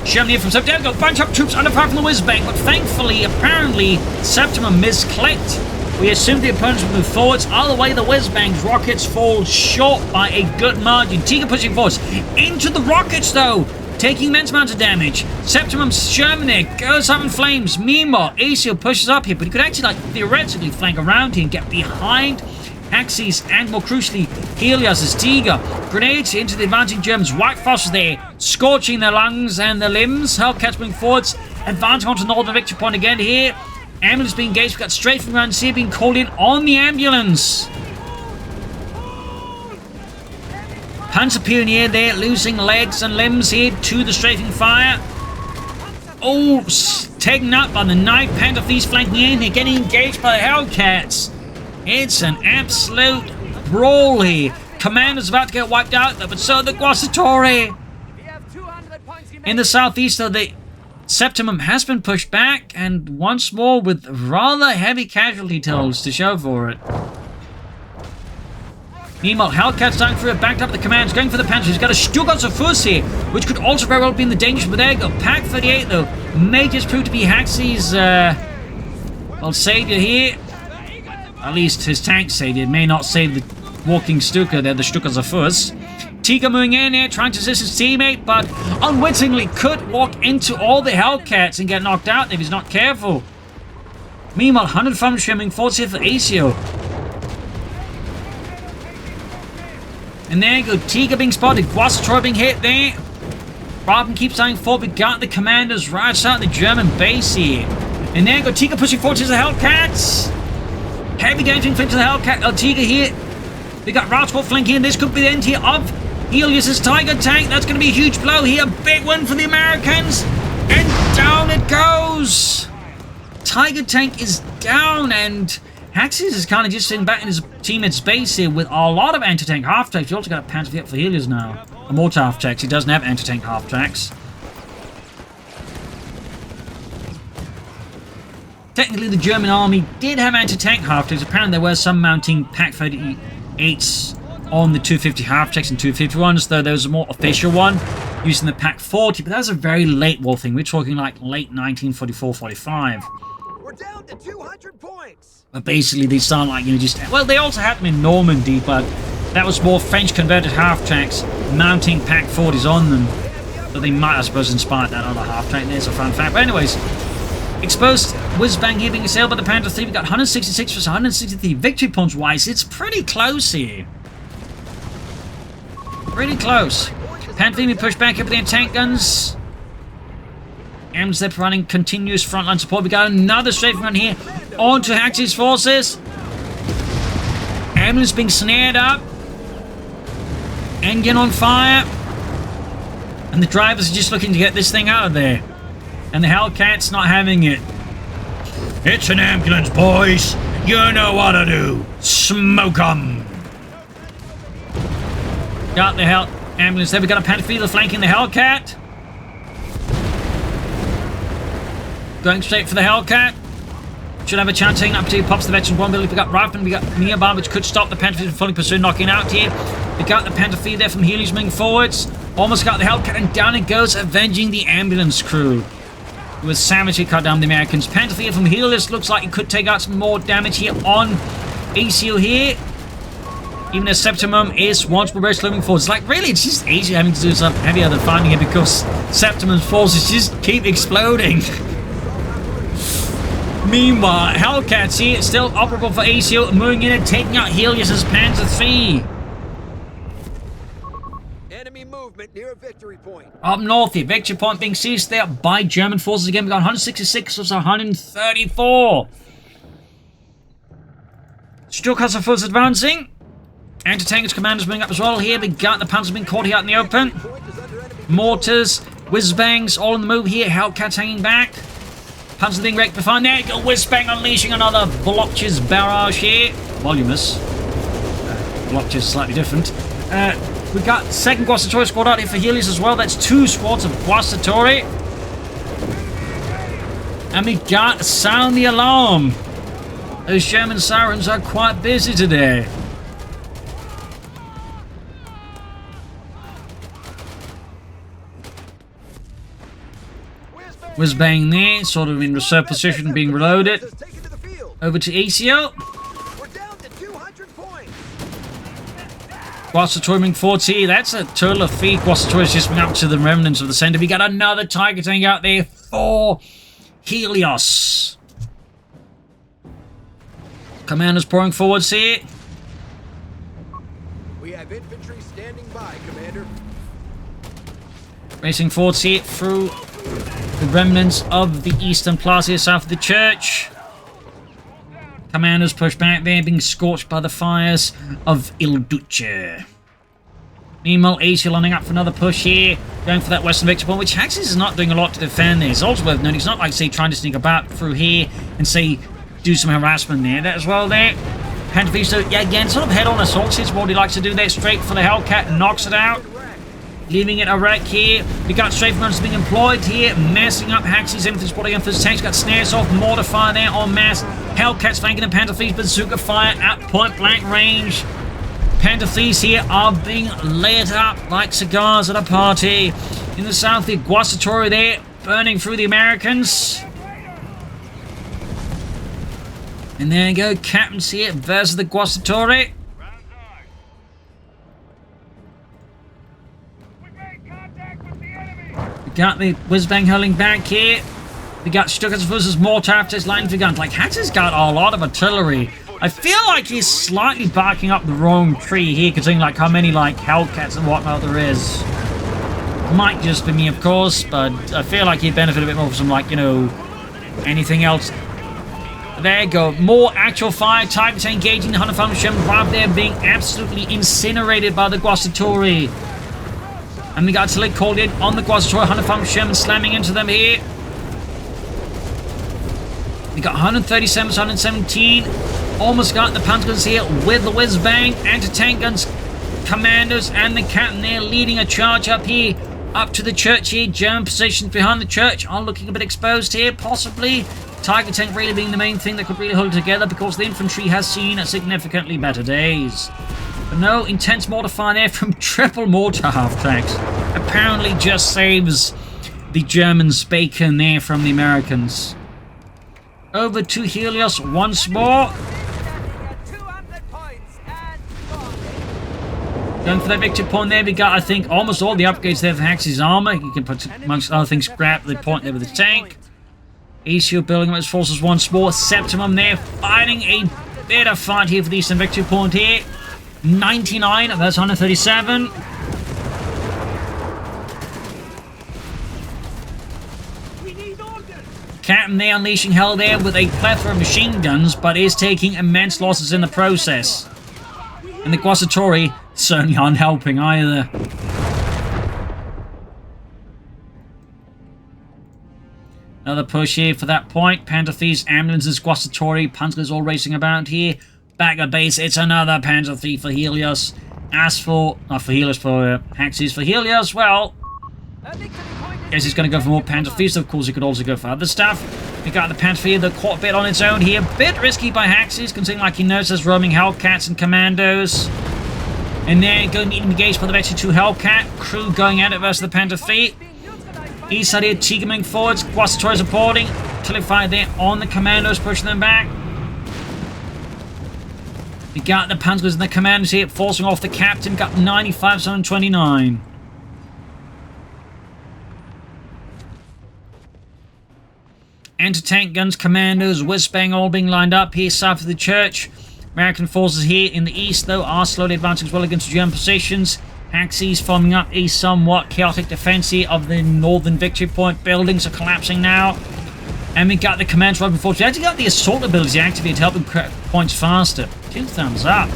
Sherman here from Septimum. Go bunch up troops under fire from the whiz-bang, but thankfully, apparently, Septimum misclicked. We assumed the opponents would move forwards. All the way, the whiz-bangs rockets fall short by a good margin. Tiger pushing forwards into the rockets, though, taking immense amounts of damage. Septimum's Sherman there goes up in flames. Meanwhile, Aceo pushes up here, but he could actually, like, theoretically flank around here and get behind Haxses, and more crucially, Helios' Tiger. Grenades into the advancing Germans. White phosphorus there, scorching their lungs and their limbs. Hellcats moving forwards, advancing onto the northern victory point again here. Ambulance being engaged. We've got strafing runs here being called in on the ambulance. Panzer Pioneer there losing legs and limbs here to the strafing fire. Oh, taken up by the Night Panther Thieves flanking in. They're getting engaged by the Hellcats. It's an absolute brawl here. Commander's about to get wiped out, but so the Guasatori. In the southeast, though, the Septimum has been pushed back, and once more with rather heavy casualty totals to show for it. Meanwhile, Hellcat's down through it, backed up the commands, going for the Panthers. He's got a Stuttgart's Fuss here, which could also very well be in the danger, but there you go. Pack 38, though, may just prove to be Haxses' well, savior here. At least his tank savior. It may not save the walking Stuka there, the Stuttgart's Fuss. Tiger moving in here, trying to assist his teammate, but unwittingly could walk into all the Hellcats and get knocked out if he's not careful. Meanwhile, 105 swimming forwards here for Aceo. And there you go, Tiger being spotted, Guasator being hit there. Robin keeps saying forward, we got the commanders right outside the German base here. And there you go, Tiger pushing forward to the Hellcats. Heavy damage inflicted to the Hellcat, Tiger here. We got Rathwolf flanking in. This could be the end here of Helios' Tiger tank. That's going to be a huge blow here. Big one for the Americans. And down it goes. Tiger tank is down, and Haxses is kind of just sitting back in his teammate's base here with a lot of anti-tank half-tracks. You also got a Panther for Helios now. A mortar half-tracks. He doesn't have anti-tank half-tracks. Technically, the German army did have anti-tank half-tracks. Apparently, there were some mounting Pak 38s on the 250 half-tracks and 251s, though there was a more official one using the Pak 40, but that was a very late war thing. We're talking like late 1944-45. We're down to 200 points. But basically, they sound like, you know, just... Well, they also had them in Normandy, but that was more French-converted half-tracks mounting Pak 40s on them. But they might, I suppose, inspired that other half-track. There's a fun fact. But anyways, exposed whiz-bang here being assailed by the Panther 3. We got 166 versus 163 victory points-wise. It's pretty close here. Pretty close. Panther being pushed back up with the tank guns. And they're providing continuous frontline support. We got another strafing run here onto Haxses' forces. Ambulance being snared up. Engine on fire. And the drivers are just looking to get this thing out of there. And the Hellcat's not having it. It's an ambulance, boys. You know what to do. Smoke 'em. Got the ambulance there. We got a Panther feeder flanking the Hellcat. Going straight for the Hellcat. Should have a chance taking up to pops the veteran bomb. We got Rifleman, we got Nearby, which could stop the Panther feeder from fully pursuing, knocking out here. We got the Panther feeder there from Helios moving forwards. Almost got the Hellcat, and down it goes, avenging the ambulance crew. It was savagely cut down the Americans. Panther feeder from Helios looks like it could take out some more damage here on Aceo here. Even as Septimum is once more moving forward. It's like, really, it's just easy having to do some heavier than fighting here because Septimum's forces just keep exploding. Meanwhile, Hellcats here, still operable for Aceo, moving in and taking out Helios' Panther 3. Enemy movement near a victory point. Up north here, victory point being seized there by German forces again. We got 166 versus 134. Stuttgarter forces advancing. Anti-tankers commanders moving up as well here. We got the Panzers being caught here out in the open. Mortars, whiz-bangs, all in the move here. Hellcats hanging back. Panzer being wrecked behind. There you go, whiz-bang unleashing another Blotches barrage here. Voluminous. Blotches slightly different. We got second Guastatori squad out here for Helios as well. That's 2 squads of Guastatori. And we got sound the alarm. Those German sirens are quite busy today. Whiz-bang there, sort of in reserve position, being reloaded. Over to Aceo. Guastatori moving forward here. That's a total of 3 Guastatori just moving up to the remnants of the center. We got another Tiger tank out there for Helios. Commanders pouring forwards here. We have infantry standing by, Commander. Racing forwards here through the remnants of the eastern plaza here south of the church. Commanders push back there, being scorched by the fires of Il Duce. Meanwhile, Aceo lining up for another push here, going for that western victory point, which Haxses is not doing a lot to defend there. It's also worth noting, it's not like, say, trying to sneak about through here and, say, do some harassment there. That as well there. Panther feeder, yeah, again, sort of head-on assaults is what he likes to do there, straight for the Hellcat and knocks it out. Leaving it a wreck here. We got strafe runners being employed here, messing up Haxses' infantry spot again for his tanks. Got snares off, mortar fire there en masse. Hellcats flanking the Panther Thieves, bazooka fire at point blank range. Panther Thieves here are being lit up like cigars at a party. In the south, the Guastatori there, burning through the Americans. And there you go, Captains here versus the Guastatori. We got the whiz-bang hurling back here. We got Stuttgarter versus mortar after his line for guns. Like, Haxses got a lot of artillery. I feel like he's slightly barking up the wrong tree here, considering like how many like Hellcats and whatnot there is. Might just be me, of course, but I feel like he'd benefit a bit more from some, like, you know, anything else. There you go. More actual fire. Tigers engaging the Hunter Foundation right there, being absolutely incinerated by the Guastatori. And we got artillery called in on the Guastatori. Hunter Foundation slamming into them here. We got 137, 117 Almost got the Panzers here with the whiz-bang. Anti-tank guns, commandos, and the captain there leading a charge up here. Up to the church here. German positions behind the church are looking a bit exposed here, possibly. Tiger tank really being the main thing that could really hold it together because the infantry has seen significantly better days. But no, intense mortar fire there from triple mortar half-tracks. Apparently just saves the Germans' bacon there from the Americans. Over to Helios once more. Going for that victory point there. We got, I think, almost all the upgrades there for Haxses' armor. You can put, amongst other things, scrap the point there with the tank. Aceo building up his forces once more. Septimum there fighting a bit of fight here for the Eastern victory point here. 99, that's 137. Captain there unleashing hell there with a plethora of machine guns, but is taking immense losses in the process. And the Guasatori certainly aren't helping either. Another push here for that point. Panther Thieves, ambulances, Guasatori, Panzers all racing about here. Back at base, it's another Panther Thief for Helios. As for, not for Helios, for Haxses. For Helios, well, guess he's going to go for more Panther Thieves. Of course, he could also go for other stuff. We got the Panther Thief that caught a bit on its own here. Bit risky by Haxses, considering like he knows there's roaming Hellcats and Commandos. And there, going to engage for the Vector 2 Hellcat. Crew going at it versus the Panther Thief. East side here, Tiger moving forwards. Guasatori supporting. Artillery fire there on the Commandos, pushing them back. We got the Panzers and the Commandos here, forcing off the Captain. Got 95, 729. Anti-tank guns, Commandos, whiz-bang all being lined up here south of the church. American forces here in the east, though, are slowly advancing as well against German positions. Haxses forming up a somewhat chaotic defense here of the northern victory point. Buildings are collapsing now. And we got the commands right before. We actually got the assault ability activated to help them crack points faster. 2 thumbs up.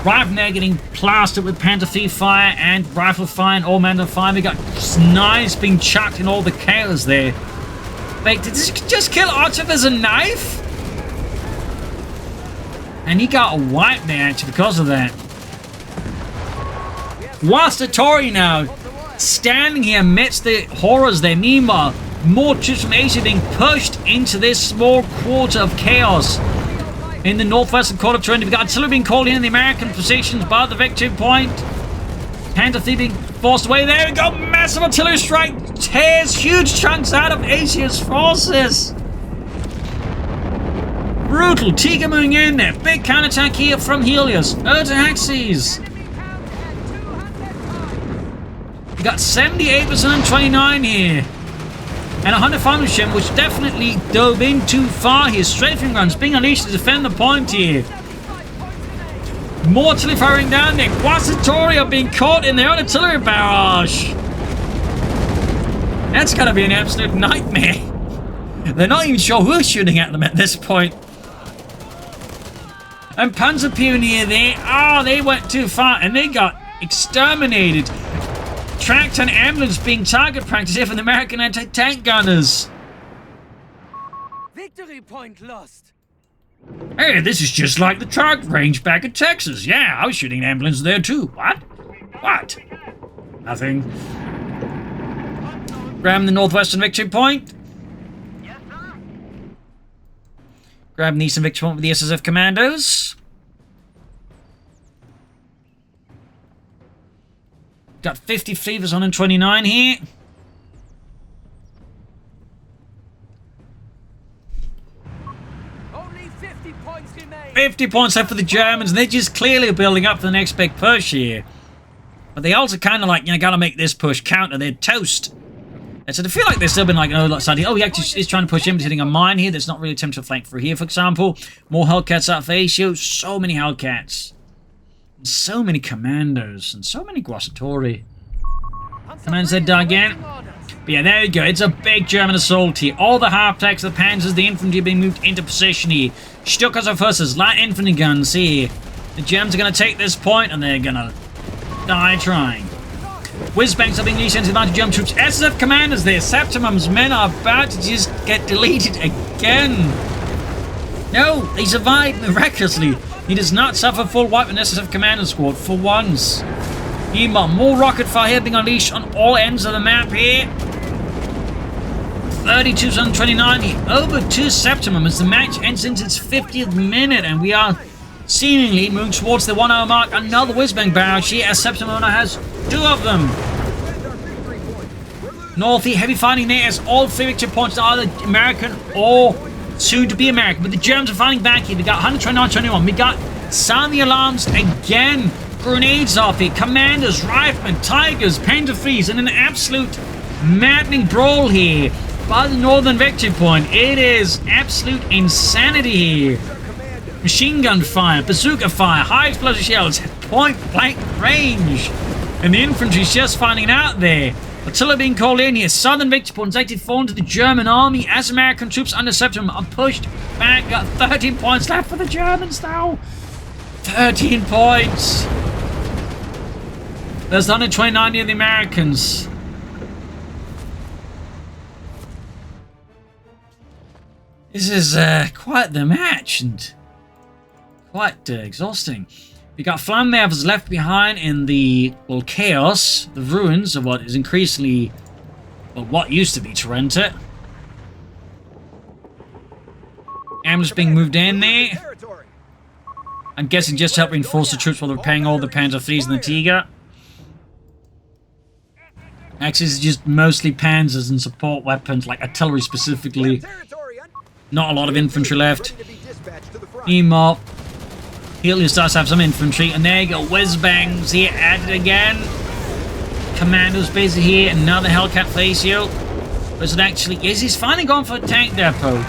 Right from there, getting plastered with Panther Thief fire and rifle fire and all manner of fire. We got knives being chucked in all the chaos there. Wait, did this just kill Otto as a knife? And he got a wipe there, actually, because of that. Guasatori now standing here amidst the horrors there. Meanwhile, more troops from Asia being pushed into this small quarter of chaos. In the northwestern quarter of Torrente, we've got artillery being called in the American positions by the victory point. Panther Thief being forced away. There we go. Massive artillery strike tears huge chunks out of Asia's forces. Brutal. Tiger moving in there. Big counterattack here from Helios. Over to Haxses. We got 78% and 29 here. And 105 machine, which definitely dove in too far here. Strafing guns being unleashed to defend the point here. More artillery firing down there. Guasatori are being caught in their own artillery barrage. That's going to be an absolute nightmare. They're not even sure who's shooting at them at this point. And Panzer Pioneer there. Oh, they went too far and they got exterminated. Tractor and ambulance being target practice here from the American anti-tank gunners. Victory point lost. Hey, this is just like the truck range back in Texas. Yeah, I was shooting an ambulance there too. What? What? Nothing. Grabbing the northwestern victory point. Yes, sir. Grabbing the eastern victory point with the SSF commandos. Got 50 fevers on and 29 here. Only 50 points remain. 50 points left for the Germans, and they're just clearly building up for the next big push here. But they also kind of like, you know, gotta make this push count, or they're toast. And so they feel like they've still been like, oh, he actually is trying to push in, but hitting a mine here that's not really attempting to flank through here, for example. More Hellcats out for Aceo. So many Hellcats. So many Commandos, and so many Guasatori. Commandos that dug in. But yeah, there we go. It's a big German assault here. All the half-tracks, the Panzers, the infantry being moved into position here. Stukas are versus light infantry guns here. The Germans are going to take this point, and they're going to die trying. Whizbangs are being released into the advantage German troops. SSF commanders there. Septimum's men are about to just get deleted again. No, he survived miraculously. He does not suffer full wipe in SF Commander Squad for once. Meanwhile, more rocket fire here being unleashed on all ends of the map here. 32-29 over to Septimum as the match ends into its 50th minute, and we are seemingly moving towards the 1 hour mark. Another whiz-bang barrage here as Septimum has 2 of them. Northie, heavy fighting there as all 3 victory points are either American or soon to be American. But the Germans are fighting back here. We got 129-21. We got sound the alarms again. Grenades off here. Commanders, Riflemen, Tigers, Panther Threes in an absolute maddening brawl here by the northern victory point. It is absolute insanity here. Machine gun fire, bazooka fire, high explosive shells, point blank range. And the infantry's just finding out there. Artillery being called in here. Southern victory points active fall into the German army as American troops under Septimum are pushed back. Got 13 points left for the Germans now. 13 points. There's 129 of the Americans. This is quite the match and quite exhausting. We got Flammables left behind in the, well, chaos, the ruins of what is increasingly, well, what used to be Torrente. Ambulance being moved in there. I'm guessing just to help reinforce the troops while they're repairing all the Panther Threes and the Tiger. Axis is just mostly panzers and support weapons, like artillery specifically. Not a lot of infantry left. Meanwhile, Helios does have some infantry, and there you go, whiz-bangs here added again. Commandos busy here, another Hellcat for Aceo. Was it actually, yes, he's finally gone for a tank depot.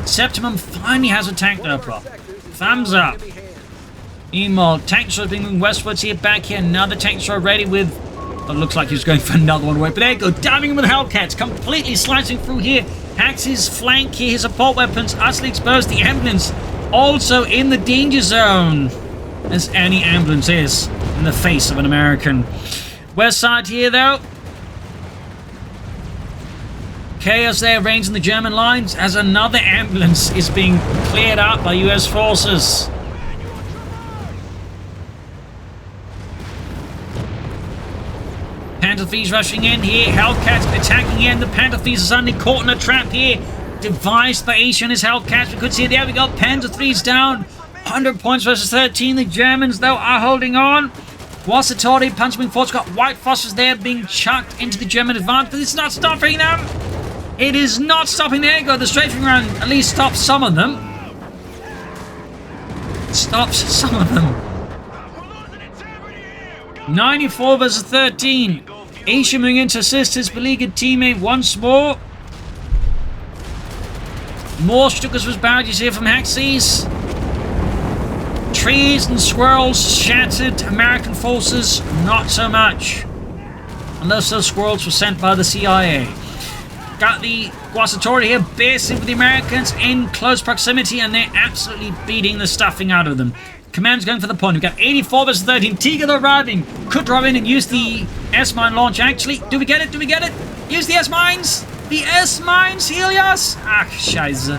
Septimum finally has a tank depot. Thumbs up. Meanwhile, tank destroyer being moving westwards here, back here, another tank destroyer ready with, oh, looks like he's going for another one away, but there you go, diving with Hellcats, completely slicing through here. Haxses flank here, his support weapons utterly exposed, the ambulance also in the danger zone, as any ambulance is in the face of an American. West side here, though. Chaos there reigns in the German lines as another ambulance is being cleared out by US forces. Panther Thieves rushing in here. Hellcats attacking in. The Panther Thieves are suddenly caught in a trap here. Devised by Aceo and his Hellcats. We could see there we go. Panther Thieves down. 100 points versus 13. The Germans, though, are holding on. Guasatori, Panzerwing Force got white phosphorus there being chucked into the German advance, but it's not stopping them. It is not stopping. There you go. The strafing round at least stops some of them. Stops some of them. 94 versus 13. Aceo moving in to assist his beleaguered teammate once more. More Stukas was barrages here from Haxses. Trees and squirrels shattered. American forces, not so much. Unless those squirrels were sent by the CIA. Got the Guasatori here, basing with the Americans in close proximity, and they're absolutely beating the stuffing out of them. Command's going for the point. We've got 84 versus 13. Tiger arriving. Could drive in and use the S-mine launch, actually. Do we get it? Do we get it? Use the S-mines! The S-mines, Helios! Ah, scheiße.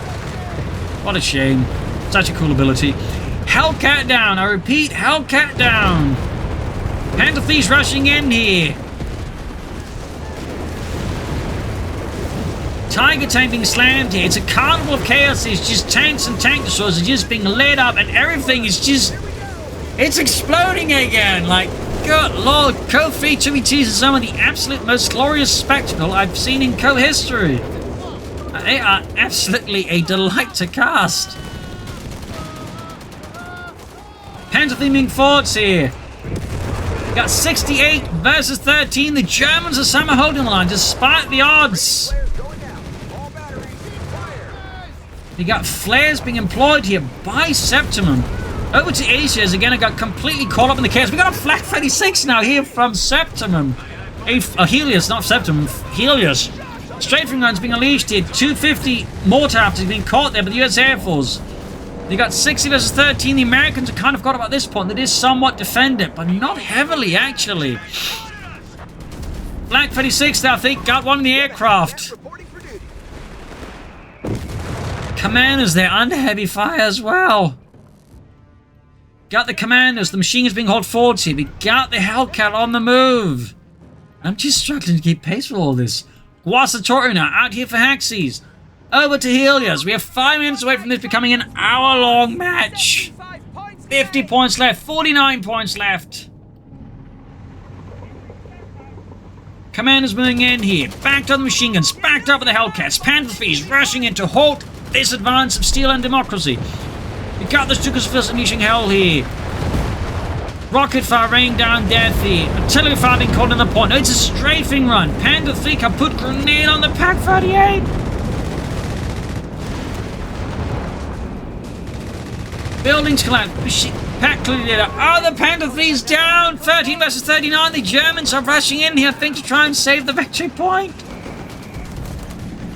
What a shame. Such a cool ability. Hellcat down. I repeat, Hellcat down. Panther Thieves rushing in here. Tiger tank being slammed here. It's a carnival of chaos. It's just tanks and tank destroyers are just being lit up, and everything is just, it's exploding again. Like, good lord, CoH3 2v2s is some of the absolute most glorious spectacle I've seen in CoH history. They are absolutely a delight to cast. Panther theming forts here. Got 68 versus 13. The Germans are somehow holding the line despite the odds. We got flares being employed here by Septimum. Over to Aceo again. I got completely caught up in the chaos. We got a Flak 36 now here from Septimum. Helios, not Septimum. Helios. Strafing runs being unleashed here. 250 mortar after being caught there by the US Air Force. They got 60 versus 13. The Americans are kind of got up at this point. They did somewhat defend it, but not heavily actually. Flak 36 there, I think, got one in the aircraft. Commanders there under heavy fire as well. Got the commanders. The machine is being hauled forward here. We got the Hellcat on the move. I'm just struggling to keep pace with all this. Guasatori now out here for Haxses. Over to Helios. We are 5 minutes away from this becoming an hour-long match. 50 points left. 49 points left. Commanders moving in here. Backed up the machine guns. Backed up with the Hellcats. Panther Threes rushing in to halt this advance of steel and democracy. We got the Stukas unleashing hell here. Rocket fire raining down death here. Artillery fire being called on the point. No, it's a strafing run. Panther 3 can put grenade on the Pack 38. Buildings collapse. Pack clearly did it. Oh, the Panther 3's down. 13 versus 39. The Germans are rushing in here, I think, to try and save the victory point.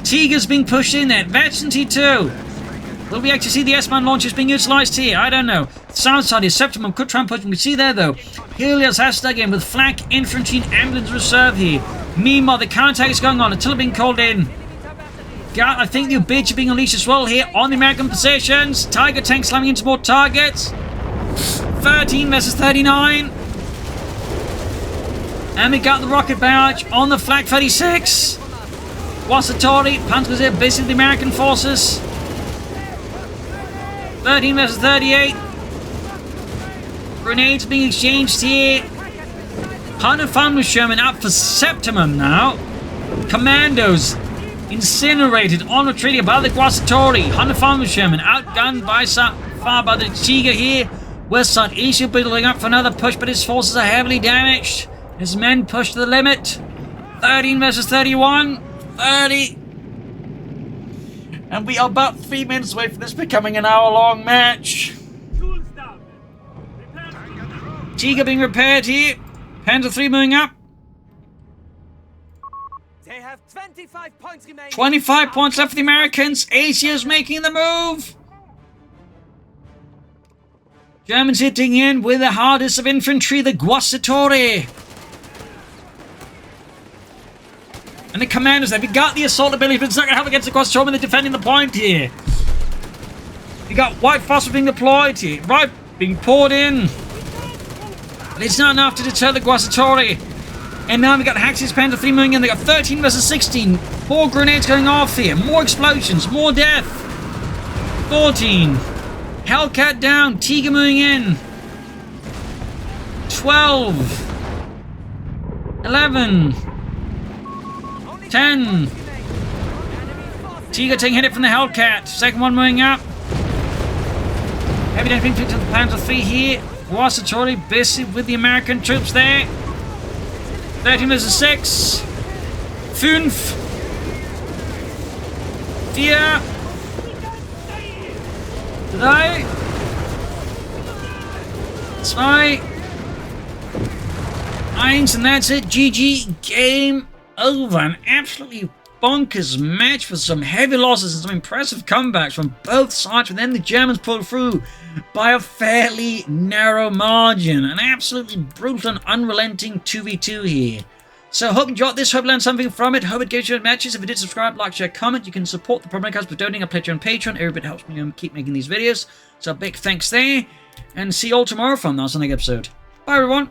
Tiger's being pushed in there. Veteran T2. Will we actually see the S-Man launchers being utilised here? I don't know. South side is Septimum. Could try and push. We see there, though. Helios has to again with flak, infantry, and ambulance reserve here. Meanwhile, the counterattack is going on. Artillery being called in. Got, I think, the Obits are being unleashed as well here on the American positions. Tiger tank slamming into more targets. 13 versus 39. And we got the rocket barrage on the Flak 36. Guasatori, Panthers here, busy with the American forces. 13 versus 38. Grenades being exchanged here. 105 with Sherman up for Septimum now. Commandos incinerated on retreat by the Guasatori. 105 with Sherman outgunned by far by the Tiger here. West side Aceo building up for another push, but his forces are heavily damaged. His men push to the limit. 13 versus 31. 30. And we are about 3 minutes away from this becoming an hour-long match. Tiger being repaired here. Panther 3 moving up. They have 25 points remaining. 25 points left for the Americans. Aceo's making the move. Germans hitting in with the hardest of infantry, the Guasatori. And the commanders there. We got the assault ability, but it's not going to help against the Guasatori when they're defending the point here. We got white phosphor being deployed here. Right being poured in. But it's not enough to deter the Guasatori. And now we got Haxses Panther 3 moving in. They got 13 versus 16. More grenades going off here. More explosions. More death. 14. Hellcat down. Tiger moving in. 12. 11. 10. Tiger taking hit from the Hellcat. Second one moving up. Heavy damage being picked up the Panther 3 here. Guasatori busy with the American troops there. 13 versus 6. 5. 4. 3. 2. 1. And that's it. GG. Game over. An absolutely bonkers match with some heavy losses and some impressive comebacks from both sides, but then the Germans pulled through by a fairly narrow margin. An absolutely brutal and unrelenting 2v2 here. So hope you enjoyed this, hope you learned something from it, hope it gives you matches. If you did, subscribe, like, share, comment. You can support the Propagandacaster by donating a pledge on Patreon. Every bit helps me keep making these videos. So big thanks there, and see you all tomorrow from the next episode. Bye everyone.